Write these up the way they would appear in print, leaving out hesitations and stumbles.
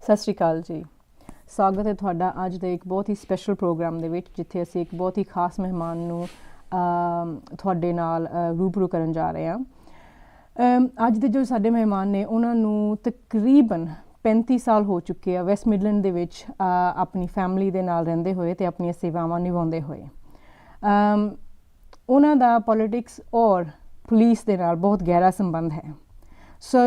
ਸਤਿ ਸ਼੍ਰੀ ਅਕਾਲ ਜੀ। ਸਵਾਗਤ ਹੈ ਤੁਹਾਡਾ ਅੱਜ ਦੇ ਇੱਕ ਬਹੁਤ ਹੀ ਸਪੈਸ਼ਲ ਪ੍ਰੋਗਰਾਮ ਦੇ ਵਿੱਚ, ਜਿੱਥੇ ਅਸੀਂ ਇੱਕ ਬਹੁਤ ਹੀ ਖਾਸ ਮਹਿਮਾਨ ਨੂੰ ਤੁਹਾਡੇ ਨਾਲ ਰੂਬਰੂ ਕਰਨ ਜਾ ਰਹੇ ਹਾਂ। ਅੱਜ ਦੇ ਜੋ ਸਾਡੇ ਮਹਿਮਾਨ ਨੇ ਉਹਨਾਂ ਨੂੰ ਤਕਰੀਬਨ 35 ਸਾਲ ਹੋ ਚੁੱਕੇ ਆ ਵੈਸਟ ਮਿਡਲੈਂਡ ਦੇ ਵਿੱਚ ਆਪਣੀ ਫੈਮਿਲੀ ਦੇ ਨਾਲ ਰਹਿੰਦੇ ਹੋਏ ਅਤੇ ਆਪਣੀਆਂ ਸੇਵਾਵਾਂ ਨਿਭਾਉਂਦੇ ਹੋਏ। ਉਹਨਾਂ ਦਾ ਪੋਲੀਟਿਕਸ ਔਰ ਪੁਲਿਸ ਦੇ ਨਾਲ ਬਹੁਤ ਗਹਿਰਾ ਸੰਬੰਧ ਹੈ। ਸੋ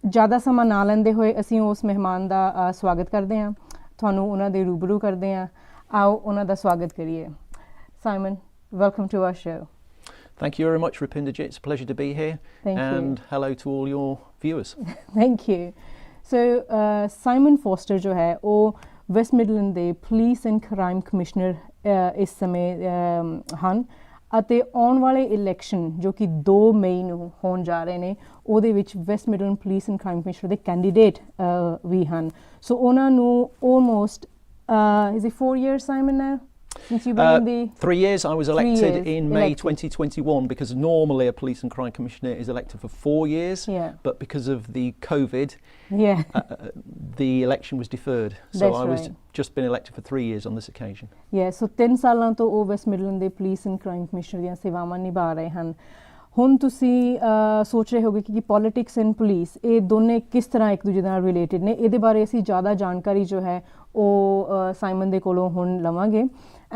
ਜ਼ਿਆਦਾ ਸਮਾਂ ਨਾ ਲੈਂਦੇ ਹੋਏ ਅਸੀਂ ਉਸ ਮਹਿਮਾਨ ਦਾ ਸਵਾਗਤ ਕਰਦੇ ਹਾਂ, ਤੁਹਾਨੂੰ ਉਹਨਾਂ ਦੇ ਰੂਬਰੂ ਕਰਦੇ ਹਾਂ। ਆਓ ਉਹਨਾਂ ਦਾ ਸਵਾਗਤ ਕਰੀਏ। Simon, welcome to our show. Thank you very much, Rupinderjit. It's a pleasure to be here. Thank you. And hello to all your viewers. Thank you. So, Simon Foster ਜੋ ਹੈ ਉਹ ਵੈਸਟ ਮਿਡਲੈਂਡ ਦੇ police and crime commissioner ਇਸ ਸਮੇਂ ਹਨ ਅਤੇ ਆਉਣ ਵਾਲੇ ਇਲੈਕਸ਼ਨ ਜੋ ਕਿ 2 ਮਈ ਨੂੰ ਹੋਣ ਜਾ ਰਹੇ ਨੇ ਉਹਦੇ ਵਿੱਚ West Midland police and crime commissioner ਦੇ ਕੈਂਡੀਡੇਟ ਵੀ ਹਨ। ਸੋ ਉਹਨਾਂ ਨੂੰ almost is it 4 years, Simon, now? Since you've been in the 3 years. I was elected in May 2021 because normally a police and crime commissioner is elected for 4 years. Yeah. But because of the COVID, the election was deferred. So That's I was right. just been elected for 3 years on this occasion. Yeah, so 3 ਸਾਲਾਂ ਤੋਂ ਉਹ West Midland ਦੇ police and crime commissioner ਦੀਆਂ ਸੇਵਾਵਾਂ ਨਿਭਾ ਰਹੇ ਹਨ। ਹੁਣ ਤੁਸੀਂ ਸੋਚ ਰਹੇ ਹੋਗੇ ਕਿ ਪੋਲੀਟਿਕਸ ਐਂਡ ਪੁਲਿਸ ਇਹ ਦੋਨੇ ਕਿਸ ਤਰ੍ਹਾਂ ਇੱਕ ਦੂਜੇ ਨਾਲ ਰਿਲੇਟਡ ਨੇ। ਇਹਦੇ ਬਾਰੇ ਅਸੀਂ ਜ਼ਿਆਦਾ ਜਾਣਕਾਰੀ ਜੋ ਹੈ ਉਹ ਸਾਈਮਨ ਦੇ ਕੋਲੋਂ ਹੁਣ ਲਵਾਂਗੇ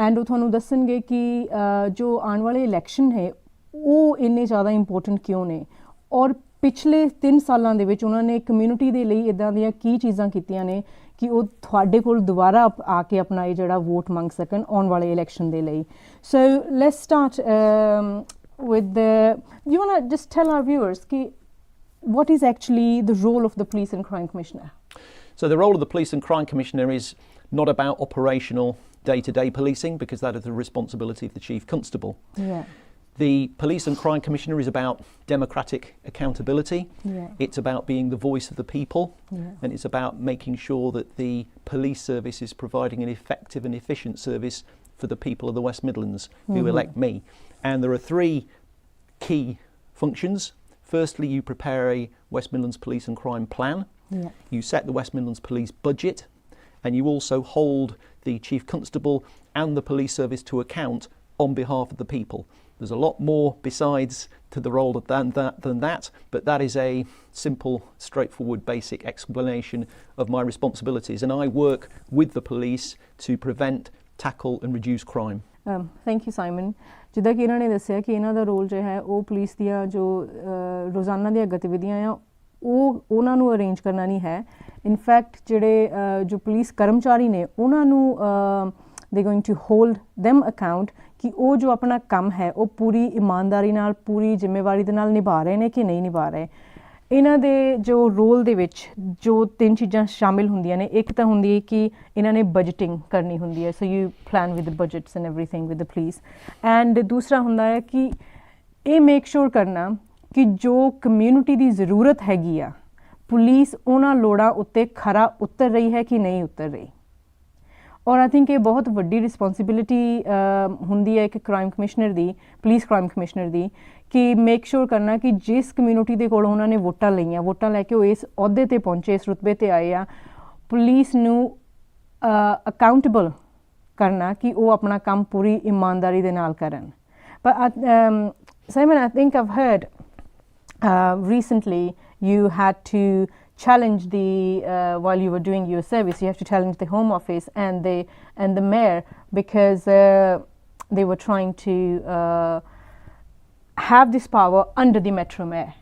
ਐਂਡ ਉਹ ਤੁਹਾਨੂੰ ਦੱਸਣਗੇ ਕਿ ਜੋ ਆਉਣ ਵਾਲੇ ਇਲੈਕਸ਼ਨ ਹੈ ਉਹ ਇੰਨੇ ਜ਼ਿਆਦਾ ਇੰਪੋਰਟੈਂਟ ਕਿਉਂ ਨੇ ਔਰ ਪਿਛਲੇ 3 ਸਾਲਾਂ ਦੇ ਵਿੱਚ ਉਹਨਾਂ ਨੇ ਕਮਿਊਨਿਟੀ ਦੇ ਲਈ ਇੱਦਾਂ ਦੀਆਂ ਕੀ ਚੀਜ਼ਾਂ ਕੀਤੀਆਂ ਨੇ ਕਿ ਉਹ ਤੁਹਾਡੇ ਕੋਲ ਦੁਬਾਰਾ ਆ ਕੇ ਆਪਣਾ ਇਹ ਜਿਹੜਾ ਵੋਟ ਮੰਗ ਸਕਣ ਆਉਣ ਵਾਲੇ ਇਲੈਕਸ਼ਨ ਦੇ ਲਈ। So let's start with the, you want to just tell our viewers what is actually the role of the police and crime commissioner? So the role of the police and crime commissioner is not about operational day-to-day policing, because that is the responsibility of the chief constable. Yeah. The police and crime commissioner is about democratic accountability. Yeah. It's about being the voice of the people. Yeah. And it's about making sure that the police service is providing an effective and efficient service for the people of the West Midlands who elect me. And there are 3 key functions. Firstly, you prepare a West Midlands Police and Crime Plan. Yeah. You set the West Midlands Police budget, and you also hold the Chief Constable and the police service to account on behalf of the people. There's a lot more besides to the role than that, but that is a simple, straightforward, basic explanation of my responsibilities. And I work with the police to prevent, tackle and reduce crime. Thank you Simon. ਜਿੱਦਾਂ ਕਿ ਇਹਨਾਂ ਨੇ ਦੱਸਿਆ ਕਿ ਇਹਨਾਂ ਦਾ role ਜੋ ਹੈ ਉਹ ਪੁਲਿਸ ਦੀਆਂ ਜੋ ਰੋਜ਼ਾਨਾ ਦੀਆਂ ਗਤੀਵਿਧੀਆਂ ਆ ਉਹ ਉਹਨਾਂ ਨੂੰ ਅਰੇਂਜ ਕਰਨਾ ਨਹੀਂ ਹੈ। ਇਨਫੈਕਟ ਜਿਹੜੇ ਜੋ ਪੁਲਿਸ ਕਰਮਚਾਰੀ ਨੇ ਉਹਨਾਂ ਨੂੰ they going to hold them account ਕਿ ਉਹ ਜੋ ਆਪਣਾ ਕੰਮ ਹੈ ਉਹ ਪੂਰੀ ਇਮਾਨਦਾਰੀ ਨਾਲ ਪੂਰੀ ਜ਼ਿੰਮੇਵਾਰੀ ਦੇ ਨਾਲ ਨਿਭਾ ਰਹੇ ਨੇ ਕਿ ਨਹੀਂ ਨਿਭਾ ਰਹੇ। ਇਹਨਾਂ ਦੇ ਜੋ ਰੋਲ ਦੇ ਵਿੱਚ ਜੋ 3 ਚੀਜ਼ਾਂ ਸ਼ਾਮਿਲ ਹੁੰਦੀਆਂ ਨੇ, ਇੱਕ ਤਾਂ ਹੁੰਦੀ ਹੈ ਕਿ ਇਹਨਾਂ ਨੇ ਬਜਟਿੰਗ ਕਰਨੀ ਹੁੰਦੀ ਹੈ। So you plan with the budgets and everything with the police. And ਦੂਸਰਾ ਹੁੰਦਾ ਹੈ ਕਿ ਇਹ ਮੇਕ ਸ਼ੋਰ ਕਰਨਾ ਕਿ ਜੋ ਕਮਿਊਨਿਟੀ ਦੀ ਜ਼ਰੂਰਤ ਹੈਗੀ ਆ ਪੁਲਿਸ ਉਹਨਾਂ ਲੋੜਾਂ ਉੱਤੇ ਖਰਾ ਉਤਰ ਰਹੀ ਹੈ ਕਿ ਨਹੀਂ ਉਤਰ ਰਹੀ। ਔਰ ਆਈ ਥਿੰਕ ਇਹ ਬਹੁਤ ਵੱਡੀ ਰਿਸਪੋਂਸੀਬਿਲਿਟੀ ਹੁੰਦੀ ਹੈ ਇੱਕ ਕ੍ਰਾਈਮ ਕਮਿਸ਼ਨਰ ਦੀ, ਪੁਲਿਸ ਕ੍ਰਾਈਮ ਕਮਿਸ਼ਨਰ ਦੀ, ਕਿ ਮੇਕ ਸ਼ੋਰ ਕਰਨਾ ਕਿ ਜਿਸ ਕਮਿਊਨਿਟੀ ਦੇ ਕੋਲ ਉਹਨਾਂ ਨੇ ਵੋਟਾਂ ਲਈਆਂ, ਵੋਟਾਂ ਲੈ ਕੇ ਉਹ ਇਸ ਅਹੁਦੇ 'ਤੇ ਪਹੁੰਚੇ, ਇਸ ਰੁਤਬੇ 'ਤੇ ਆਏ ਆ, ਪੁਲਿਸ ਨੂੰ ਅਕਾਊਂਟੇਬਲ ਕਰਨਾ ਕਿ ਉਹ ਆਪਣਾ ਕੰਮ ਪੂਰੀ ਇਮਾਨਦਾਰੀ ਦੇ ਨਾਲ ਕਰਨ। ਪਰ Simon, I think I've heard recently you had to challenge while you were doing your service, you have to challenge the Home Office and the mayor because they were trying to have this power under the Metro Mayor.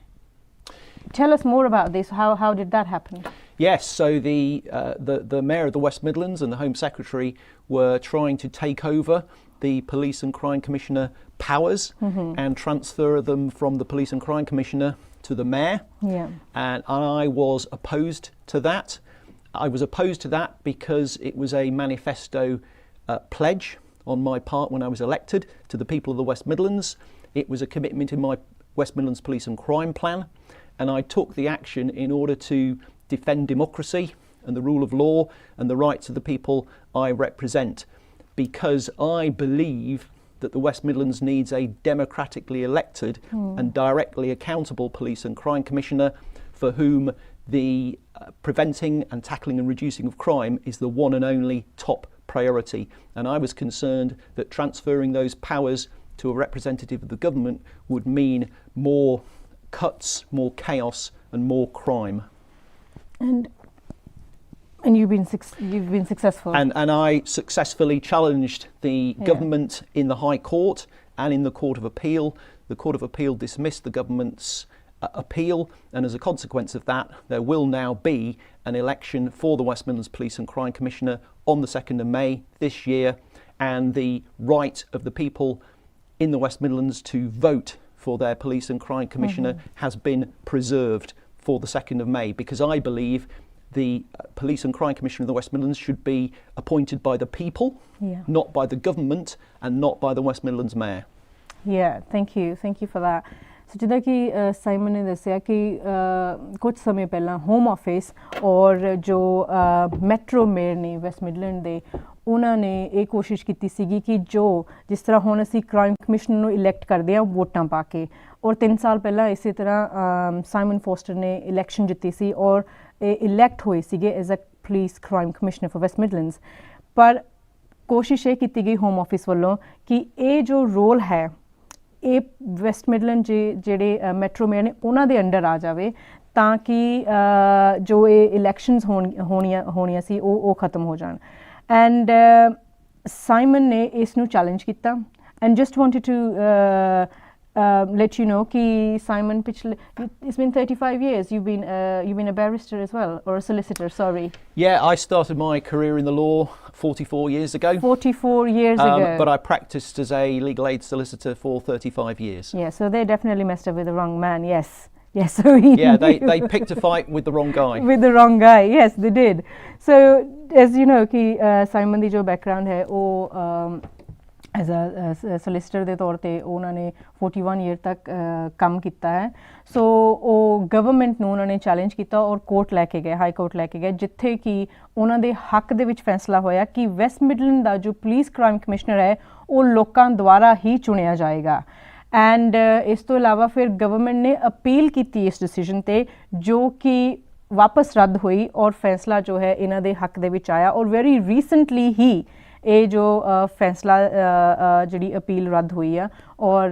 Tell us more about this. How did that happen? Yes, so the Mayor of the West Midlands and the Home Secretary were trying to take over the Police and Crime Commissioner powers and transfer them from the Police and Crime Commissioner to the Mayor. Yeah. And I was opposed to that. I was opposed to that because it was a manifesto pledge on my part when I was elected to the people of the West Midlands. It was a commitment in my West Midlands Police and Crime Plan, and I took the action in order to defend democracy and the rule of law and the rights of the people I represent, because I believe that the West Midlands needs a democratically elected and directly accountable police and crime commissioner for whom the preventing and tackling and reducing of crime is the one and only top priority. And I was concerned that transferring those powers to a representative of the government would mean more cuts, more chaos and more crime. And you've been successful. And I successfully challenged the government in the High Court and in the Court of Appeal. The Court of Appeal dismissed the government's appeal, and as a consequence of that, there will now be an election for the West Midlands Police and Crime Commissioner on the 2nd of May this year, and the right of the people in the West Midlands to vote for their Police and Crime Commissioner has been preserved for the 2nd of May, because I believe the Police and Crime Commissioner of the West Midlands should be appointed by the people, not by the government and not by the West Midlands Mayor. Yeah, thank you for that. So ਜਿੱਦਾਂ ਕਿ Simon ਨੇ ਦੱਸਿਆ ਕਿ ਕੁਝ ਸਮੇਂ ਪਹਿਲਾਂ home office ਔਰ ਜੋ ਮੈਟਰੋ ਮੇਅਰ ਨੇ ਵੈਸਟ ਮਿਡਲੈਂਡ ਦੇ ਉਹਨਾਂ ਨੇ ਇਹ ਕੋਸ਼ਿਸ਼ ਕੀਤੀ ਸੀਗੀ ਕਿ ਜੋ ਜਿਸ ਤਰ੍ਹਾਂ ਹੁਣ ਅਸੀਂ ਕ੍ਰਾਈਮ ਕਮਿਸ਼ਨ ਨੂੰ ਇਲੈਕਟ ਕਰਦੇ ਹਾਂ ਵੋਟਾਂ ਪਾ ਕੇ, ਔਰ 3 ਸਾਲ ਪਹਿਲਾਂ ਇਸੇ ਤਰ੍ਹਾਂ ਸਾਈਮਨ ਫੋਸਟਰ ਨੇ ਇਲੈਕਸ਼ਨ ਜਿੱਤੀ ਸੀ ਔਰ ਇਹ ਇਲੈਕਟ ਹੋਏ ਸੀਗੇ as a police crime commissioner for West Midlands. ਪਰ ਕੋਸ਼ਿਸ਼ ਇਹ ਕੀਤੀ ਗਈ ਹੋਮ ਆਫਿਸ ਵੱਲੋਂ ਕਿ ਇਹ ਜੋ ਰੋਲ ਹੈ ਇਹ ਵੈਸਟ ਮਿਡਲੈਂਡ ਜਿਹੜੇ ਮੈਟਰੋ ਮੇਅਰ ਨੇ ਉਹਨਾਂ ਦੇ ਅੰਡਰ ਆ ਜਾਵੇ ਤਾਂ ਕਿ ਜੋ ਇਹ ਇਲੈਕਸ਼ਨਸ ਹੋਣੀਆਂ ਸੀ ਉਹ ਖਤਮ ਹੋ ਜਾਣ। ਐਂਡ ਸਾਈਮਨ ਨੇ ਇਸ ਨੂੰ ਚੈਲੰਜ ਕੀਤਾ and just wanted to let you know कि Simon it's been 35 years you've been a barrister as well, or a solicitor, sorry. Yeah, I started my career in the law 44 years ago. 44 years ago. But I practiced as a legal aid solicitor for 35 years. Yeah, so they definitely messed up with the wrong man, yes. Yes, so they picked a fight with the wrong guy. With the wrong guy, yes, they did. So as you know कि Simon ਦੀ ਜੋ background ਹੈ ਉਹ as a solicitor ਦੇ ਤੌਰ 'ਤੇ ਉਹਨਾਂ ਨੇ 41 year ਤੱਕ ਕੰਮ ਕੀਤਾ ਹੈ। ਸੋ ਉਹ ਗਵਰਨਮੈਂਟ ਨੂੰ ਉਹਨਾਂ ਨੇ ਚੈਲੰਜ ਕੀਤਾ ਔਰ ਕੋਰਟ ਲੈ ਕੇ ਗਏ, ਹਾਈ ਕੋਰਟ ਲੈ ਕੇ ਗਏ, ਜਿੱਥੇ ਕਿ ਉਹਨਾਂ ਦੇ ਹੱਕ ਦੇ ਵਿੱਚ ਫੈਸਲਾ ਹੋਇਆ ਕਿ ਵੈਸਟ ਮਿਡਲੈਂਡ ਦਾ ਜੋ ਪੁਲਿਸ ਕ੍ਰਾਈਮ ਕਮਿਸ਼ਨਰ ਹੈ ਉਹ ਲੋਕਾਂ ਦੁਆਰਾ ਹੀ ਚੁਣਿਆ ਜਾਏਗਾ। ਐਂਡ ਇਸ ਤੋਂ ਇਲਾਵਾ ਫਿਰ ਗਵਰਨਮੈਂਟ ਨੇ ਅਪੀਲ ਕੀਤੀ ਇਸ ਡਿਸੀਜਨ 'ਤੇ, ਜੋ ਕਿ ਵਾਪਸ ਰੱਦ ਹੋਈ ਔਰ ਫੈਸਲਾ ਜੋ ਹੈ ਇਹਨਾਂ ਦੇ ਹੱਕ ਦੇ ਵਿੱਚ ਆਇਆ। ਔਰ ਵੈਰੀ ਰੀਸੈਂਟਲੀ ਹੀ ਇਹ ਜੋ ਫੈਸਲਾ ਜਿਹੜੀ ਅਪੀਲ ਰੱਦ ਹੋਈ ਆ ਔਰ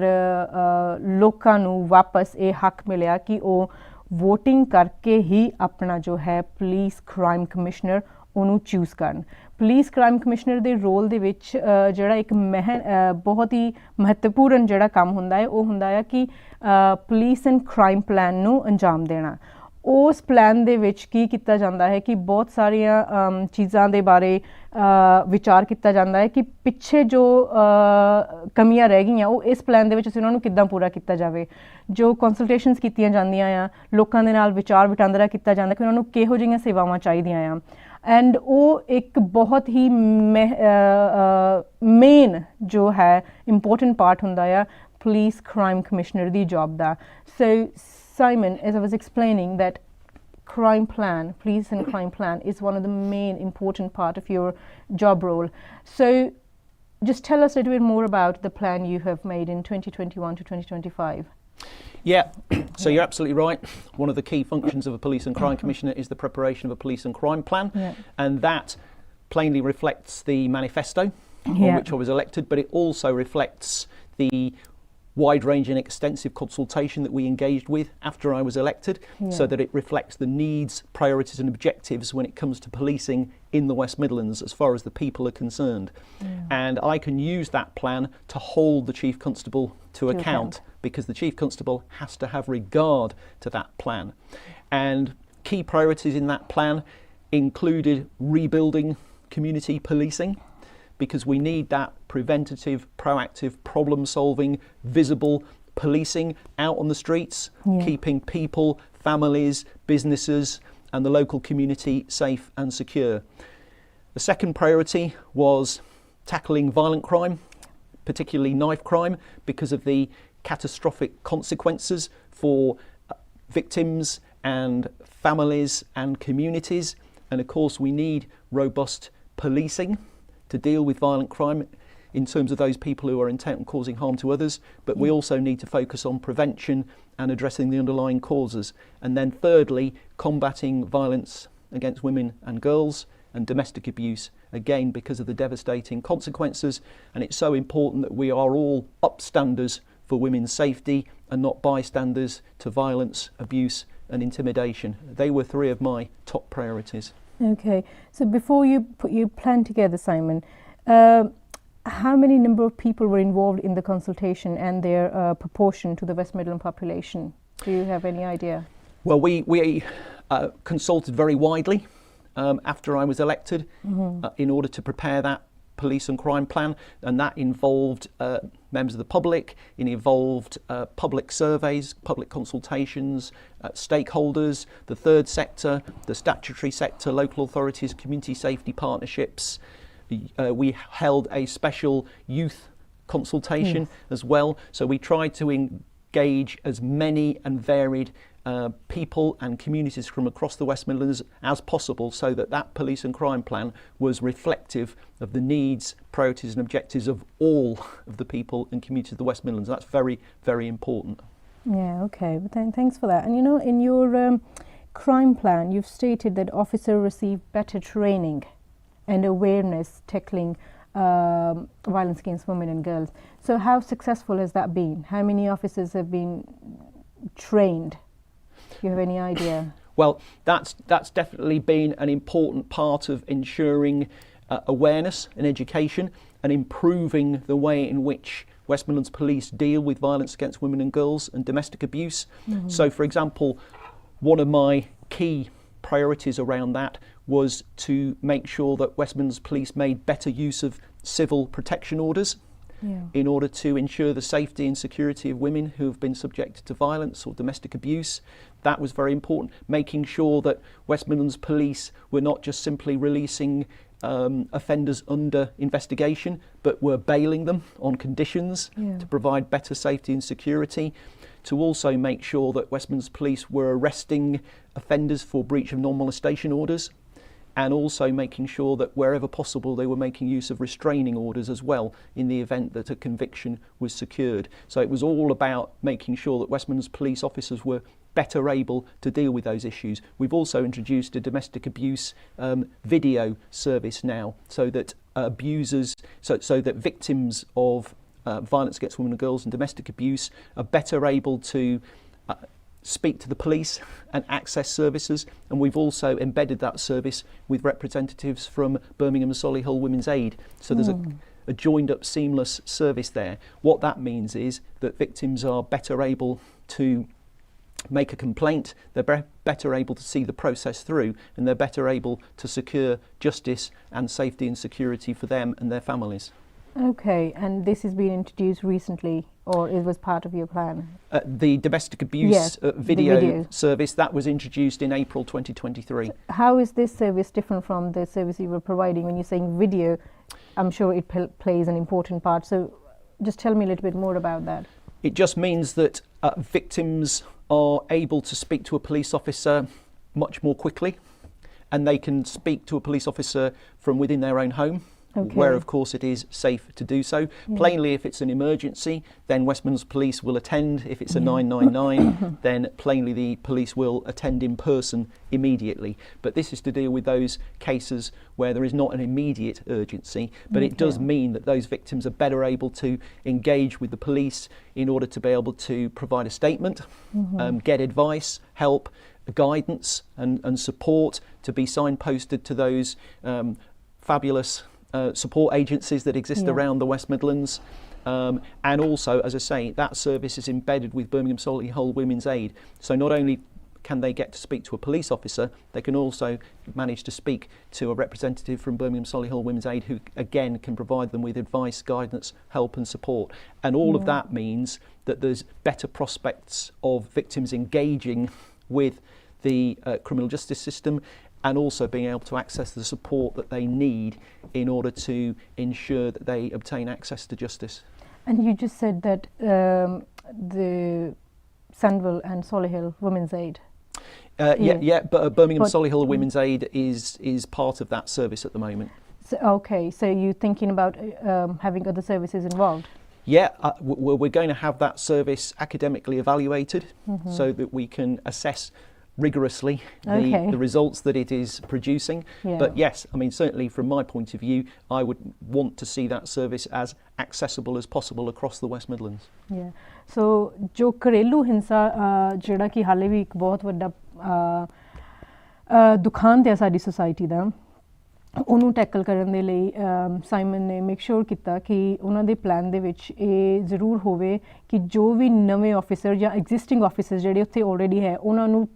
ਲੋਕਾਂ ਨੂੰ ਵਾਪਸ ਇਹ ਹੱਕ ਮਿਲਿਆ ਕਿ ਉਹ ਵੋਟਿੰਗ ਕਰਕੇ ਹੀ ਆਪਣਾ ਜੋ ਹੈ ਪੁਲਿਸ ਕ੍ਰਾਈਮ ਕਮਿਸ਼ਨਰ ਉਹਨੂੰ ਚੂਜ਼ ਕਰਨ। ਪੁਲਿਸ ਕ੍ਰਾਈਮ ਕਮਿਸ਼ਨਰ ਦੇ ਰੋਲ ਦੇ ਵਿੱਚ ਜਿਹੜਾ ਇੱਕ ਬਹੁਤ ਹੀ ਮਹੱਤਵਪੂਰਨ ਜਿਹੜਾ ਕੰਮ ਹੁੰਦਾ ਹੈ ਉਹ ਹੁੰਦਾ ਹੈ ਕਿ ਪੁਲਿਸ ਐਂਡ ਕ੍ਰਾਈਮ ਪਲਾਨ ਨੂੰ ਅੰਜਾਮ ਦੇਣਾ। ਉਸ ਪਲਾਨ ਦੇ ਵਿੱਚ ਕੀ ਕੀਤਾ ਜਾਂਦਾ ਹੈ ਕਿ ਬਹੁਤ ਸਾਰੀਆਂ ਚੀਜ਼ਾਂ ਦੇ ਬਾਰੇ ਵਿਚਾਰ ਕੀਤਾ ਜਾਂਦਾ ਹੈ ਕਿ ਪਿੱਛੇ ਜੋ ਕਮੀਆਂ ਰਹਿ ਗਈਆਂ ਉਹ ਇਸ ਪਲਾਨ ਦੇ ਵਿੱਚ ਅਸੀਂ ਉਹਨਾਂ ਨੂੰ ਕਿੱਦਾਂ ਪੂਰਾ ਕੀਤਾ ਜਾਵੇ। ਜੋ ਕੰਸਲਟੇਸ਼ਨਸ ਕੀਤੀਆਂ ਜਾਂਦੀਆਂ ਆ, ਲੋਕਾਂ ਦੇ ਨਾਲ ਵਿਚਾਰ ਵਟਾਂਦਰਾ ਕੀਤਾ ਜਾਂਦਾ ਕਿ ਉਹਨਾਂ ਨੂੰ ਕਿਹੋ ਜਿਹੀਆਂ ਸੇਵਾਵਾਂ ਚਾਹੀਦੀਆਂ ਆ। ਐਂਡ ਉਹ ਇੱਕ ਬਹੁਤ ਹੀ ਮੇਨ ਜੋ ਹੈ ਇੰਪੋਰਟੈਂਟ ਪਾਰਟ ਹੁੰਦਾ ਆ police crime commissioner the job the. So Simon, as I was explaining, that crime plan, police and crime plan, is one of the main important part of your job role. So just tell us a little bit more about the plan you have made in 2021 to 2025. Yeah, so you're absolutely right. One of the key functions of a police and crime commissioner is the preparation of a police and crime plan, and that plainly reflects the manifesto on which I was elected, but it also reflects the wide-ranging extensive consultation that we engaged with after I was elected, so that it reflects the needs, priorities and objectives when it comes to policing in the West Midlands as far as the people are concerned. And I can use that plan to hold the Chief Constable to account, because the Chief Constable has to have regard to that plan. And key priorities in that plan included rebuilding community policing, because we need that preventative, proactive, problem-solving, visible policing out on the streets, keeping people, families, businesses and the local community safe and secure. The second priority was tackling violent crime, particularly knife crime, because of the catastrophic consequences for victims and families and communities. And of course we need robust policing to deal with violent crime. in terms of those people who are intent on causing harm to others, but we also need to focus on prevention and addressing the underlying causes. And then thirdly, combating violence against women and girls and domestic abuse, again because of the devastating consequences. And it's so important that we are all upstanders for women's safety and not bystanders to violence, abuse and intimidation. They were three of my top priorities. Okay, so before you put your plan together, Simon, how many number of people were involved in the consultation and their proportion to the West Midland population? Do you have any idea? Well, we consulted very widely after I was elected in order to prepare that police and crime plan, and that involved members of the public, it involved public surveys, public consultations, stakeholders, the third sector, the statutory sector, local authorities, community safety partnerships. We held a special youth consultation as well, so we tried to engage as many and varied people and communities from across the West Midlands as possible, so that that police and crime plan was reflective of the needs, priorities and objectives of all of the people and communities of the West Midlands. That's very, very important. Yeah, okay, but thanks for that. And you know, in your crime plan, you've stated that officers receive better training and awareness tackling violence against women and girls. So how successful has that been? How many officers have been trained? Do you have any idea? Well, that's definitely been an important part of ensuring awareness and education and improving the way in which West Midlands Police deal with violence against women and girls and domestic abuse. So, for example, one of my key priorities around that was to make sure that West Midlands Police made better use of civil protection orders in order to ensure the safety and security of women who have been subjected to violence or domestic abuse. That was very important, making sure that West Midlands Police were not just simply releasing offenders under investigation, but were bailing them on conditions to provide better safety and security, to also make sure that West Midlands Police were arresting offenders for breach of non-molestation orders, and also making sure that wherever possible they were making use of restraining orders as well in the event that a conviction was secured. So it was all about making sure that West Midlands Police officers were better able to deal with those issues. We've also introduced a domestic abuse video service now, so that abusers, so that victims of violence against women and girls and domestic abuse are better able to speak to the police and access services. And we've also embedded that service with representatives from Birmingham and Solihull Women's Aid. So there's a joined up seamless service there. What that means is that victims are better able to make a complaint, they're better able to see the process through, and they're better able to secure justice and safety and security for them and their families. Okay, and this has been introduced recently, or it was part of your plan? The domestic abuse video service, that was introduced in April 2023. So how is this service different from the service you were providing? When you're saying video, I'm sure it plays an important part. So just tell me a little bit more about that. It just means that victims are able to speak to a police officer much more quickly, and they can speak to a police officer from within their own home. Where of course it is safe to do so. Plainly, if it's an emergency, then West Midlands Police will attend. If it's a 999, then plainly the police will attend in person immediately. But this is to deal with those cases where there is not an immediate urgency, but it does mean that those victims are better able to engage with the police in order to be able to provide a statement, get advice, help, guidance and support, to be signposted to those fabulous support agencies that exist around the West Midlands. And also, as I say, that service is embedded with Birmingham Solihull Women's Aid. So not only can they get to speak to a police officer, they can also manage to speak to a representative from Birmingham Solihull Women's Aid, who again can provide them with advice, guidance, help and support. And all of that means that there's better prospects of victims engaging with the criminal justice system, and also being able to access the support that they need in order to ensure that they obtain access to justice. And you just said that the Sandwell and Solihull Women's Aid. But Birmingham Solihull Women's Aid is part of that service at the moment. Okay, so you're thinking about having other services involved? Yeah, we're going to have that service academically evaluated so that we can assess rigorously the results that it is producing. Yeah. But yes, I mean, certainly from my point of view, I would want to see that service as accessible as possible across the West Midlands. Yeah. So जो घरेलू हिंसा ਜਿਹੜਾ कि हाले भी एक बहुत ਵੱਡਾ ਦੁਖਾਂਤ ਹੈ ਸਾਡੀ सोसाइटी ਦਾ ਉਹਨੂੰ ਟੈਕਲ ਕਰਨ ਦੇ ਲਈ ਸਾਈਮਨ ਨੇ ਮੇਕ ਸ਼ੋਰ ਕੀਤਾ ਕਿ ਉਹਨਾਂ ਦੇ ਪਲਾਨ ਦੇ ਵਿੱਚ ਇਹ ਜ਼ਰੂਰ ਹੋਵੇ ਕਿ ਜੋ ਵੀ ਨਵੇਂ ਆਫਿਸਰ ਜਾਂ ਐਗਜ਼ਿਸਟਿੰਗ ਆਫਿਸਰ ਜਿਹੜੇ ਉੱਥੇ ਆਲਰੇਡੀ ਹੈ ਉਹਨਾਂ ਨੂੰ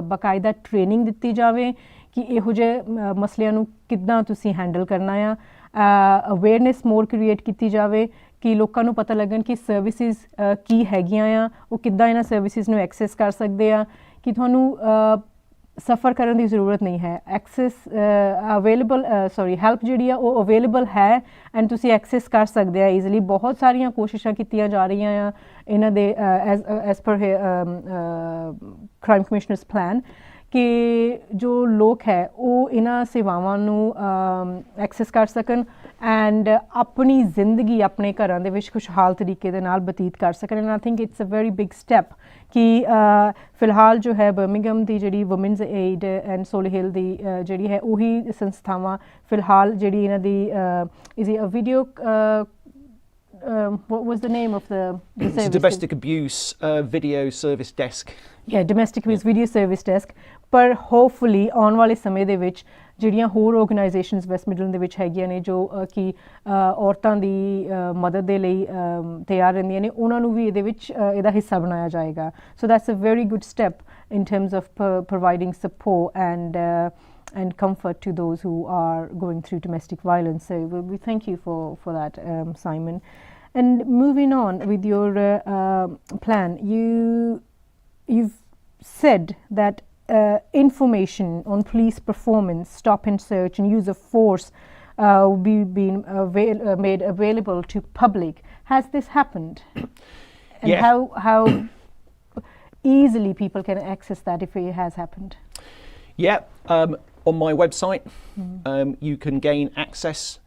ਬਾਕਾਇਦਾ ਟ੍ਰੇਨਿੰਗ ਦਿੱਤੀ ਜਾਵੇ ਕਿ ਇਹੋ ਜਿਹੇ ਮਸਲਿਆਂ ਨੂੰ ਕਿੱਦਾਂ ਤੁਸੀਂ ਹੈਂਡਲ ਕਰਨਾ ਆ ਅਵੇਅਰਨੈਸ ਮੋਰ ਕ੍ਰੀਏਟ ਕੀਤੀ ਜਾਵੇ ਕਿ ਲੋਕਾਂ ਨੂੰ ਪਤਾ ਲੱਗਣ ਕਿ ਸਰਵਿਸਿਜ਼ ਕੀ ਹੈਗੀਆਂ ਆ ਉਹ ਕਿੱਦਾਂ ਇਹਨਾਂ ਸਰਵਿਸਿਜ਼ ਨੂੰ ਐਕਸੈਸ ਕਰ ਸਕਦੇ ਆ ਕਿ ਤੁਹਾਨੂੰ ਸਫਰ ਕਰਨ ਦੀ ਜ਼ਰੂਰਤ ਨਹੀਂ ਹੈ ਐਕਸੈਸ ਅਵੇਲੇਬਲ ਹੈਲਪ ਜਿਹੜੀ ਆ ਉਹ ਅਵੇਲੇਬਲ ਹੈ ਐਂਡ ਤੁਸੀਂ ਐਕਸੈਸ ਕਰ ਸਕਦੇ ਆ ਈਜ਼ੀਲੀ ਬਹੁਤ ਸਾਰੀਆਂ ਕੋਸ਼ਿਸ਼ਾਂ ਕੀਤੀਆਂ ਜਾ ਰਹੀਆਂ ਆ ਇਹਨਾਂ ਦੇ as per crime commissioners plan ਕਿ ਜੋ ਲੋਕ ਹੈ ਉਹ ਇਹਨਾਂ ਸੇਵਾਵਾਂ ਨੂੰ ਐਕਸੈਸ ਕਰ ਸਕਣ ਐਂਡ ਆਪਣੀ ਜ਼ਿੰਦਗੀ ਆਪਣੇ ਘਰਾਂ ਦੇ ਵਿੱਚ ਖੁਸ਼ਹਾਲ ਤਰੀਕੇ ਦੇ ਨਾਲ ਬਤੀਤ ਕਰ ਸਕਣ and I think it's a very big step ਕਿ ਫਿਲਹਾਲ ਜੋ ਹੈ ਬਰਮਿੰਗਮ ਦੀ ਜਿਹੜੀ ਵੂਮਨਸ ਏਡ ਐਂਡ ਸੋਲੀਹਿਲ ਦੀ ਜਿਹੜੀ ਹੈ ਉਹੀ ਸੰਸਥਾਵਾਂ ਫਿਲਹਾਲ ਜਿਹੜੀ ਇਹਨਾਂ ਦੀ is a video what was the name of the service? It's domestic abuse video service desk. Yeah, domestic abuse video service desk. ਪਰ ਹੋਪਫੁਲੀ ਆਉਣ ਵਾਲੇ ਸਮੇਂ ਦੇ ਵਿੱਚ ਜਿਹੜੀਆਂ ਹੋਰ ਆਰਗੇਨਾਈਜੇਸ਼ਨਸ ਵੈਸਟ ਮਿਡਲੈਂਡ ਦੇ ਵਿੱਚ ਹੈਗੀਆਂ ਨੇ ਜੋ ਕਿ ਔਰਤਾਂ ਦੀ ਮਦਦ ਦੇ ਲਈ ਤਿਆਰ ਰਹਿੰਦੀਆਂ ਨੇ ਉਹਨਾਂ ਨੂੰ ਵੀ ਇਹਦੇ ਵਿੱਚ ਇਹਦਾ ਹਿੱਸਾ ਬਣਾਇਆ ਜਾਏਗਾ so that's a very good step in terms of providing support and comfort to those who are going through domestic violence. So we thank you for that, Simon. And moving on with your plan, you've said that information on police performance, stop and search and use of force will be made available to public. Has this happened? And yeah. how easily people can access that if it has happened? Yeah, on my website you can gain access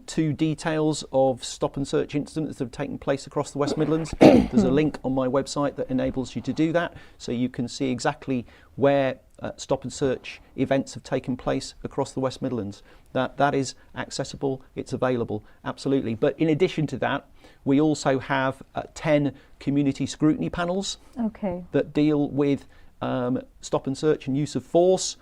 to details of stop and search incidents that have taken place across the West Midlands. There's a link on my website that enables you to do that, so you can see exactly where stop and search events have taken place across the West Midlands. That is accessible, it's available, absolutely. But in addition to that, we also have 10 community scrutiny panels that deal with stop and search and use of force.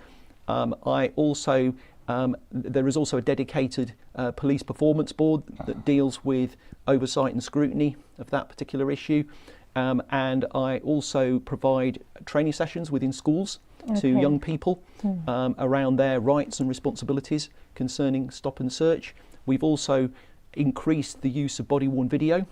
There is also a dedicated police performance board that deals with oversight and scrutiny of that particular issue. And I also provide training sessions within schools to young people around their rights and responsibilities concerning stop and search. We've also increased the use of body-worn video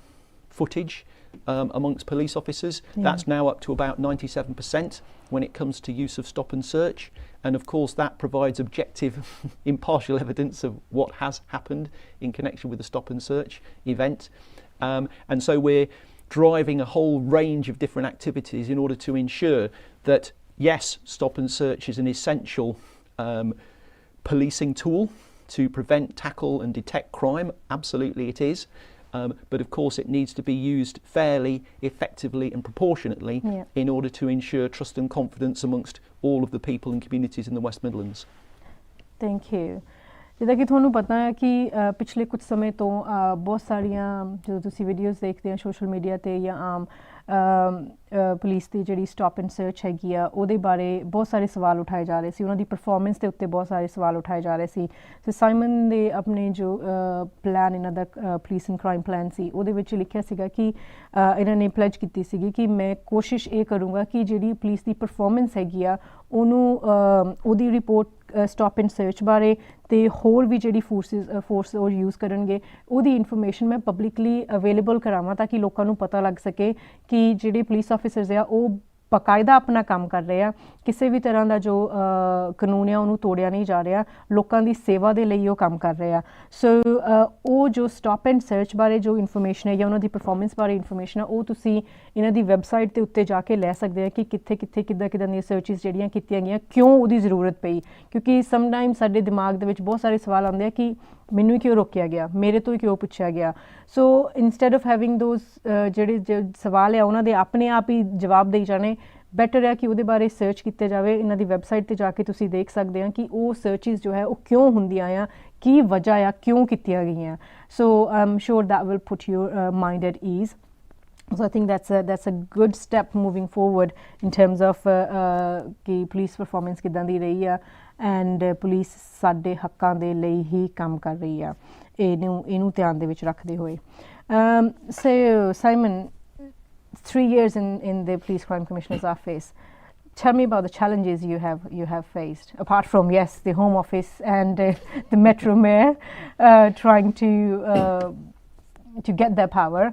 footage amongst police officers. That's now up to about 97% when it comes to use of stop and search. And of course that provides objective, impartial evidence of what has happened in connection with the stop and search event. And so we're driving a whole range of different activities in order to ensure that, yes, stop and search is an essential policing tool to prevent, tackle and detect crime. Absolutely it is. But of course it needs to be used fairly, effectively and proportionately in order to ensure trust and confidence amongst all of the people and communities in the West Midlands. Thank you. ਜਿੱਦਾਂ ਕਿ ਤੁਹਾਨੂੰ ਪਤਾ ਹੈ ਕਿ ਪਿਛਲੇ ਕੁਝ ਸਮੇਂ ਤੋਂ ਬਹੁਤ ਸਾਰੀਆਂ ਜਦੋਂ ਤੁਸੀਂ ਵੀਡੀਓਜ਼ ਦੇਖਦੇ ਹੋ ਸੋਸ਼ਲ ਮੀਡੀਆ 'ਤੇ ਜਾਂ ਆਮ ਪੁਲਿਸ ਦੀ ਜਿਹੜੀ ਸਟਾਪ ਐਂਡ ਸਰਚ ਹੈਗੀ ਆ ਉਹਦੇ ਬਾਰੇ ਬਹੁਤ ਸਾਰੇ ਸਵਾਲ ਉਠਾਏ ਜਾ ਰਹੇ ਸੀ ਉਹਨਾਂ ਦੀ ਪਰਫਾਰਮੈਂਸ ਦੇ ਉੱਤੇ ਬਹੁਤ ਸਾਰੇ ਸਵਾਲ ਉਠਾਏ ਜਾ ਰਹੇ ਸੀ ਸੋ ਸਾਈਮਨ ਦੇ ਆਪਣੇ ਜੋ ਪਲਾਨ ਇਹਨਾਂ ਦਾ ਪੁਲਿਸ ਐਂਡ ਕ੍ਰਾਈਮ ਪਲਾਨ ਸੀ ਉਹਦੇ ਵਿੱਚ ਲਿਖਿਆ ਸੀਗਾ ਕਿ ਇਹਨਾਂ ਨੇ ਪਲੈਜ ਕੀਤੀ ਸੀਗੀ ਕਿ ਮੈਂ ਕੋਸ਼ਿਸ਼ ਇਹ ਕਰੂੰਗਾ ਕਿ ਜਿਹੜੀ ਪੁਲਿਸ ਦੀ ਪਰਫਾਰਮੈਂਸ ਹੈਗੀ ਆ ਉਹਨੂੰ ਉਹਦੀ ਰਿਪੋਰਟ ਸਟਾਪ ਐਂਡ ਸਰਚ ਬਾਰੇ ਅਤੇ ਹੋਰ ਵੀ ਜਿਹੜੀ ਫੋਰਸ ਉਹ ਯੂਜ਼ ਕਰਨਗੇ ਉਹਦੀ ਇਨਫੋਰਮੇਸ਼ਨ ਮੈਂ ਪਬਲਿਕਲੀ ਅਵੇਲੇਬਲ ਕਰਾਵਾਂ ਤਾਂ ਕਿ ਲੋਕਾਂ ਨੂੰ ਪਤਾ ਲੱਗ ਸਕੇ ਕਿ ਜਿਹੜੇ ਪੁਲਿਸ ਆਫਿਸਰਸ ਆ ਉਹ ਬਾਕਾਇਦਾ ਆਪਣਾ ਕੰਮ ਕਰ ਰਹੇ ਆ, ਕਿਸੇ ਵੀ ਤਰ੍ਹਾਂ ਦਾ ਜੋ ਕਾਨੂੰਨ ਆ ਉਹਨੂੰ ਤੋੜਿਆ ਨਹੀਂ ਜਾ ਰਿਹਾ, ਲੋਕਾਂ ਦੀ ਸੇਵਾ ਦੇ ਲਈ ਉਹ ਕੰਮ ਕਰ ਰਹੇ ਆ। ਸੋ ਉਹ ਜੋ ਸਟਾਪ ਐਂਡ ਸਰਚ ਬਾਰੇ ਜੋ ਇਨਫੋਰਮੇਸ਼ਨ ਹੈ ਜਾਂ ਉਹਨਾਂ ਦੀ ਪਰਫਾਰਮੈਂਸ ਬਾਰੇ ਇਨਫੋਰਮੇਸ਼ਨ ਆ, ਉਹ ਤੁਸੀਂ ਇਹਨਾਂ ਦੀ ਵੈਬਸਾਈਟ ਦੇ ਉੱਤੇ ਜਾ ਕੇ ਲੈ ਸਕਦੇ ਆ ਕਿ ਕਿੱਥੇ ਕਿੱਥੇ ਕਿੱਦਾਂ ਦੀਆਂ ਸਰਚਿਸ ਜਿਹੜੀਆਂ ਕੀਤੀਆਂ ਗਈਆਂ, ਕਿਉਂ ਉਹਦੀ ਜ਼ਰੂਰਤ ਪਈ। ਕਿਉਂਕਿ ਸਮਟਾਈਮ ਸਾਡੇ ਦਿਮਾਗ ਦੇ ਵਿੱਚ ਬਹੁਤ ਸਾਰੇ ਸਵਾਲ ਆਉਂਦੇ ਆ ਕਿ ਮੈਨੂੰ ਹੀ ਕਿਉਂ ਰੋਕਿਆ ਗਿਆ, ਮੇਰੇ ਤੋਂ ਹੀ ਕਿਉਂ ਪੁੱਛਿਆ ਗਿਆ। ਸੋ ਇੰਸਟੈਡ ਆਫ ਹੈਵਿੰਗ ਦੋਜ਼ ਜਿਹੜੇ ਸਵਾਲ ਆ ਉਹਨਾਂ ਦੇ ਆਪਣੇ ਆਪ ਹੀ ਜਵਾਬ ਦੇਈ ਜਾਣੇ, ਬੈਟਰ ਹੈ ਕਿ ਉਹਦੇ ਬਾਰੇ ਸਰਚ ਕੀਤੇ ਜਾਵੇ। ਇਹਨਾਂ ਦੀ ਵੈਬਸਾਈਟ 'ਤੇ ਜਾ ਕੇ ਤੁਸੀਂ ਦੇਖ ਸਕਦੇ ਆ ਕਿ ਉਹ ਸਰਚਿਸ ਜੋ ਹੈ ਉਹ ਕਿਉਂ ਹੁੰਦੀਆਂ ਆ, ਕੀ ਵਜ੍ਹਾ ਆ, ਕਿਉਂ ਕੀਤੀਆਂ ਗਈਆਂ। So I am sure that will put your mind at ease. So I think that's a good step moving forward in terms of ਕਿ police performance ਕਿੱਦਾਂ ਦੀ ਰਹੀ ਆ, and police ਸਾਡੇ ਹੱਕਾਂ ਦੇ ਲਈ ਹੀ ਕੰਮ ਕਰ ਰਹੀ ਆ, ਇਹਨੂੰ ਧਿਆਨ ਦੇ ਵਿੱਚ ਰੱਖਦੇ ਹੋਏ। So Simon, 3 years in the Police Crime Commissioner's office. Tell me about the challenges you have faced, apart from, yes, the Home Office and the Metro Mayor trying to get their power.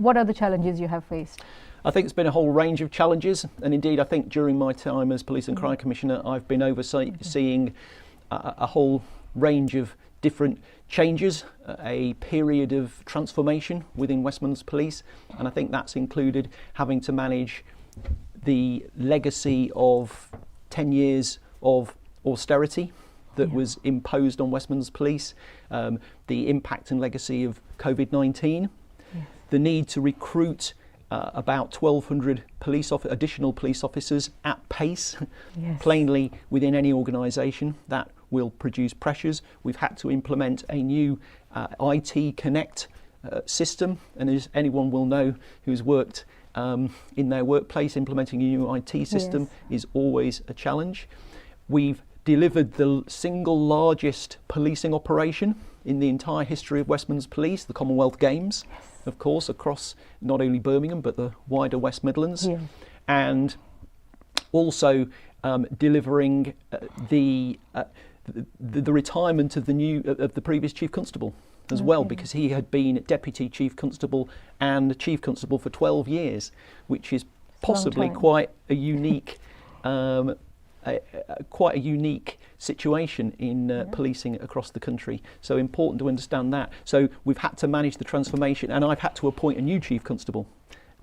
What are the challenges you have faced? I think it's been a whole range of challenges, and indeed I think during my time as Police and Crime Commissioner I've been overseeing a whole range of different changes, a period of transformation within West Midlands Police, and I think that's included having to manage the legacy of 10 years of austerity that was imposed on West Midlands Police, the impact and legacy of COVID-19, the need to recruit about 1,200 additional police officers at pace. Yes. Plainly, within any organisation, that will produce pressures. We've had to implement a new IT Connect system, and as anyone will know who's worked in their workplace, implementing a new IT system is always a challenge. We've delivered the single largest policing operation in the entire history of West Midlands Police, the Commonwealth Games, of course, across not only Birmingham but the wider West Midlands, and also delivering the retirement of the previous Chief Constable as well, because he had been Deputy Chief Constable and Chief Constable for 12 years, which is possibly quite a unique quite a unique situation in policing across the country. So important to understand that. So we've had to manage the transformation, and I've had to appoint a new Chief Constable.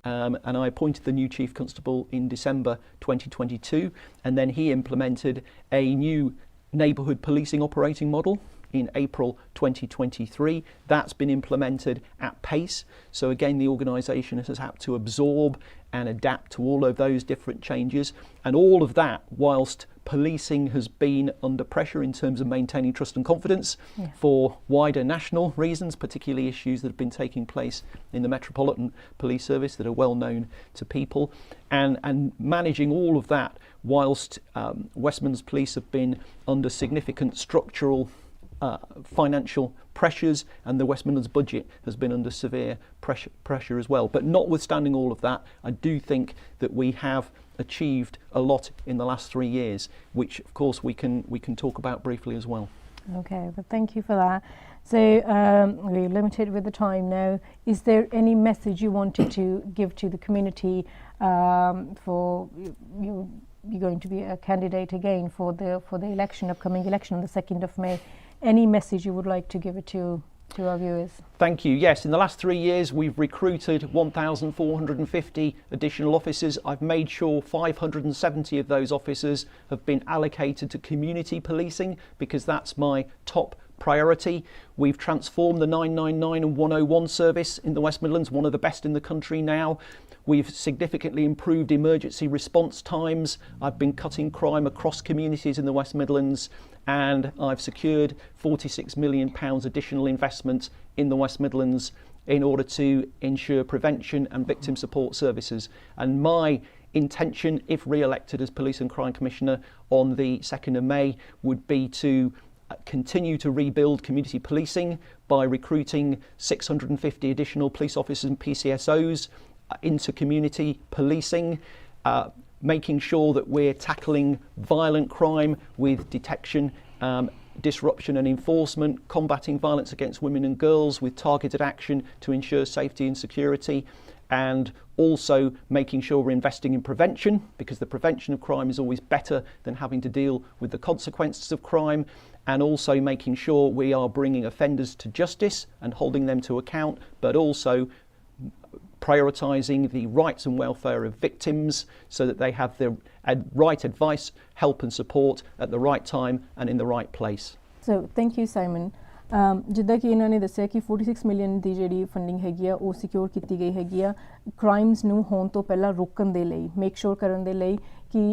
And I appointed the new Chief Constable in December 2022, and then he implemented a new neighbourhood policing operating model in April 2023. That's been implemented at pace. So again, the organisation has had to absorb and adapt to all of those different changes, and all of that whilst policing has been under pressure in terms of maintaining trust and confidence for wider national reasons, particularly issues that have been taking place in the Metropolitan Police Service that are well known to people, and managing all of that whilst West Midlands Police have been under significant structural financial pressures, and the West Midlands budget has been under severe pressure as well. But notwithstanding all of that, I do think that we have achieved a lot in the last 3 years, which of course we can talk about briefly as well. Okay, well, thank you for that. So we're limited with the time now. Is there any message you wanted to give to the community for you're going to be a candidate again for the upcoming election on the 2nd of May? Any message you would like to give it to our viewers? Thank you. Yes, in the last 3 years we've recruited 1,450 additional officers. I've made sure 570 of those officers have been allocated to community policing, because that's my top priority. We've transformed the 999 and 101 service in the West Midlands, one of the best in the country now. We've significantly improved emergency response times. I've been cutting crime across communities in the West Midlands, and I've secured £46 million additional investment in the West Midlands in order to ensure prevention and victim support services. And my intention, if re-elected as Police and Crime Commissioner on the 2nd of May, would be to continue to rebuild community policing by recruiting 650 additional police officers and PCSOs into community policing, making sure that we're tackling violent crime with detection, disruption and enforcement, combating violence against women and girls with targeted action to ensure safety and security, and also making sure we're investing in prevention, because the prevention of crime is always better than having to deal with the consequences of crime, and also making sure we are bringing offenders to justice and holding them to account, but also prioritising the rights and welfare of victims so that they have the right advice, help and support at the right time and in the right place. So thank you, Simon. ਜਿੱਦਾਂ ਕਿ ਇਹਨਾਂ ਨੇ ਦੱਸਿਆ ਕਿ 46 million ਦੀ ਜਿਹੜੀ funding ਹੈਗੀ ਆ ਉਹ ਸਿਕਿਉਰ ਕੀਤੀ ਗਈ ਹੈਗੀ ਆ ਕ੍ਰਾਈਮਸ ਨੂੰ ਹੋਣ ਤੋਂ ਪਹਿਲਾਂ ਰੋਕਣ ਦੇ ਲਈ, ਮੇਕ ਸ਼ੋਰ ਕਰਨ ਦੇ ਲਈ ਕਿ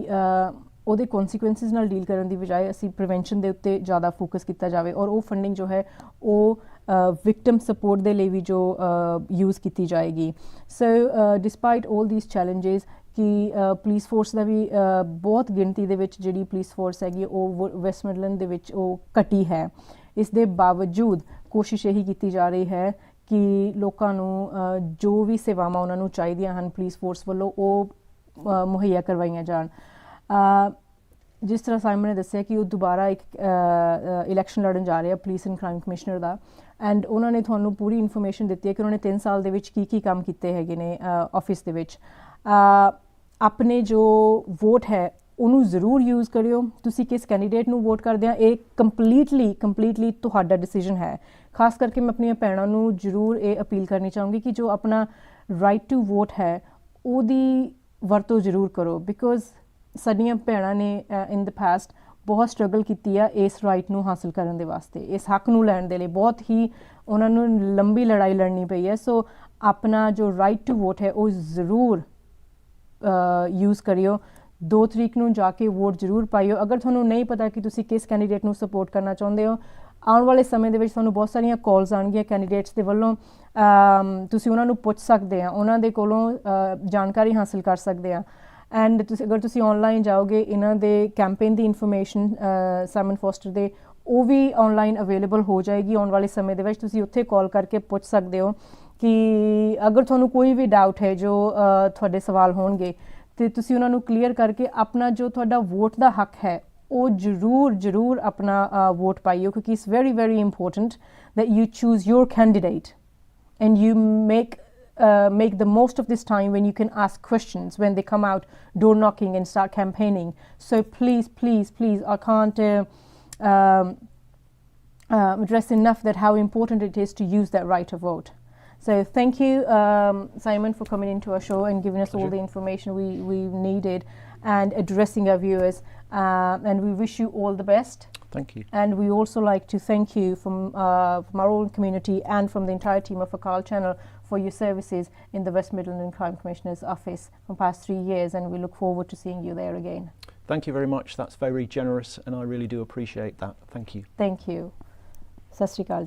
ਉਹਦੇ ਕੌਨਸੀਕੁਐਂਸਿਸ ਨਾਲ ਡੀਲ ਕਰਨ ਦੀ ਬਜਾਏ ਅਸੀਂ ਪ੍ਰੀਵੈਂਸ਼ਨ ਦੇ ਉੱਤੇ ਜ਼ਿਆਦਾ ਫੋਕਸ ਕੀਤਾ ਜਾਵੇ, ਔਰ ਉਹ ਫੰਡਿੰਗ ਜੋ ਹੈ ਉਹ ਵਿਕਟਮ ਸਪੋਰਟ ਦੇ ਲਈ ਵੀ ਜੋ ਯੂਜ਼ ਕੀਤੀ ਜਾਏਗੀ। ਸੋ ਡਿਸਪਾਈਟ ਆਲ ਥੀਸ ਚੈਲੰਜਸ ਕਿ ਪੁਲਿਸ ਫੋਰਸ ਦਾ ਵੀ ਬਹੁਤ ਗਿਣਤੀ ਦੇ ਵਿੱਚ ਜਿਹੜੀ ਪੁਲਿਸ ਫੋਰਸ ਹੈਗੀ ਉਹ ਵੈਸਟ ਮਿਡਲੈਂਡ ਦੇ ਵਿੱਚ ਉਹ ਘਟੀ ਹੈ। ਇਸ ਦੇ ਬਾਵਜੂਦ ਕੋਸ਼ਿਸ਼ ਇਹੀ ਕੀਤੀ ਜਾ ਰਹੀ ਹੈ ਕਿ ਲੋਕਾਂ ਨੂੰ ਜੋ ਵੀ ਸੇਵਾਵਾਂ ਉਹਨਾਂ ਨੂੰ ਚਾਹੀਦੀਆਂ ਹਨ ਪੁਲਿਸ ਫੋਰਸ ਵੱਲੋਂ ਉਹ ਮੁਹੱਈਆ ਕਰਵਾਈਆਂ ਜਾਣ। ਜਿਸ ਤਰ੍ਹਾਂ ਸਾਈਮਨ ਨੇ ਦੱਸਿਆ ਕਿ ਉਹ ਦੁਬਾਰਾ ਇੱਕ ਇਲੈਕਸ਼ਨ ਲੜਨ ਜਾ ਰਹੇ ਆ police and crime commissioner the, and ਉਹਨਾਂ ਨੇ ਤੁਹਾਨੂੰ ਪੂਰੀ ਇਨਫੋਰਮੇਸ਼ਨ ਦਿੱਤੀ ਹੈ ਕਿ ਉਹਨਾਂ ਨੇ 3 ਸਾਲ ਦੇ ਵਿੱਚ ਕੀ ਕੰਮ ਕੀਤੇ ਹੈਗੇ ਨੇ ਆਫਿਸ ਦੇ ਵਿੱਚ। ਆਪਣੇ ਜੋ ਵੋਟ ਹੈ ਉਹਨੂੰ ਜ਼ਰੂਰ ਯੂਜ਼ ਕਰਿਓ। ਤੁਸੀਂ ਕਿਸ ਕੈਂਡੀਡੇਟ ਨੂੰ ਵੋਟ ਕਰਦੇ ਆ ਇਹ ਕੰਪਲੀਟਲੀ ਤੁਹਾਡਾ ਡਿਸੀਜਨ ਹੈ। ਖਾਸ ਕਰਕੇ ਮੈਂ ਆਪਣੀਆਂ ਭੈਣਾਂ ਨੂੰ ਜ਼ਰੂਰ ਇਹ ਅਪੀਲ ਕਰਨੀ ਚਾਹੂੰਗੀ ਕਿ ਜੋ ਆਪਣਾ ਰਾਈਟ ਟੂ ਵੋਟ ਹੈ ਉਹਦੀ ਵਰਤੋਂ ਜ਼ਰੂਰ ਕਰੋ, ਬਿਕੋਜ਼ ਸਾਡੀਆਂ ਭੈਣਾਂ ਨੇ ਇਨ ਦ ਪਾਸਟ ਬਹੁਤ ਸਟਰਗਲ ਕੀਤੀ ਆ ਇਸ ਰਾਈਟ ਨੂੰ ਹਾਸਿਲ ਕਰਨ ਦੇ ਵਾਸਤੇ, ਇਸ ਹੱਕ ਨੂੰ ਲੈਣ ਦੇ ਲਈ ਬਹੁਤ ਹੀ ਉਹਨਾਂ ਨੂੰ ਲੰਬੀ ਲੜਾਈ ਲੜਨੀ ਪਈ ਹੈ। ਸੋ ਆਪਣਾ ਜੋ ਰਾਈਟ ਟੂ ਵੋਟ ਹੈ ਉਹ ਜ਼ਰੂਰ ਯੂਜ਼ ਕਰਿਓ। 2 ਤਰੀਕ ਨੂੰ ਜਾ ਕੇ ਵੋਟ ਜ਼ਰੂਰ ਪਾਇਓ। ਅਗਰ ਤੁਹਾਨੂੰ ਨਹੀਂ ਪਤਾ ਕਿ ਤੁਸੀਂ ਕਿਸ ਕੈਂਡੀਡੇਟ ਨੂੰ ਸਪੋਰਟ ਕਰਨਾ ਚਾਹੁੰਦੇ ਹੋ, ਆਉਣ ਵਾਲੇ ਸਮੇਂ ਦੇ ਵਿੱਚ ਤੁਹਾਨੂੰ ਬਹੁਤ ਸਾਰੀਆਂ ਕਾਲਸ ਆਉਣਗੀਆਂ ਕੈਂਡੀਡੇਟਸ ਦੇ ਵੱਲੋਂ। ਤੁਸੀਂ ਉਹਨਾਂ ਨੂੰ ਪੁੱਛ ਸਕਦੇ ਆ, ਉਹਨਾਂ ਦੇ ਕੋਲੋਂ ਜਾਣਕਾਰੀ ਹਾਸਿਲ ਕਰ ਸਕਦੇ ਆ। ਐਂਡ ਅਗਰ ਤੁਸੀਂ ਔਨਲਾਈਨ ਜਾਓਗੇ ਇਹਨਾਂ ਦੇ ਕੈਂਪੇਨ ਦੀ ਇਨਫੋਰਮੇਸ਼ਨ ਸਾਈਮਨ ਫੋਸਟਰ ਦੇ ਉਹ ਵੀ ਔਨਲਾਈਨ ਅਵੇਲੇਬਲ ਹੋ ਜਾਏਗੀ ਆਉਣ ਵਾਲੇ ਸਮੇਂ ਦੇ ਵਿੱਚ। ਤੁਸੀਂ ਉੱਥੇ ਕਾਲ ਕਰਕੇ ਪੁੱਛ ਸਕਦੇ ਹੋ ਕਿ ਅਗਰ ਤੁਹਾਨੂੰ ਕੋਈ ਵੀ ਡਾਊਟ ਹੈ ਜੋ ਤੁਹਾਡੇ ਸਵਾਲ ਹੋਣਗੇ ਤੇ ਤੁਸੀਂ ਉਹਨਾਂ ਨੂੰ ਕਲੀਅਰ ਕਰਕੇ ਆਪਣਾ ਜੋ ਤੁਹਾਡਾ ਵੋਟ ਦਾ ਹੱਕ ਹੈ ਉਹ ਜ਼ਰੂਰ ਆਪਣਾ ਵੋਟ ਪਾਈਓ, ਕਿਉਂਕਿ it's very important that you choose your candidate and you make the most of this time when you can ask questions when they come out door knocking and start campaigning. So please, I can't address enough that how important it is to use that right to vote. So thank you, Simon, for coming into our show and giving us all the information we needed and addressing our viewers. And we wish you all the best. Thank you. And we also like to thank you from our own community and from the entire team of Akaal channel for your services in the West Midlands Crime Commissioner's office for the past 3 years, and we look forward to seeing you there again. Thank you very much. That's very generous and I really do appreciate that. Thank you. Thank you. Sat Sri Akal.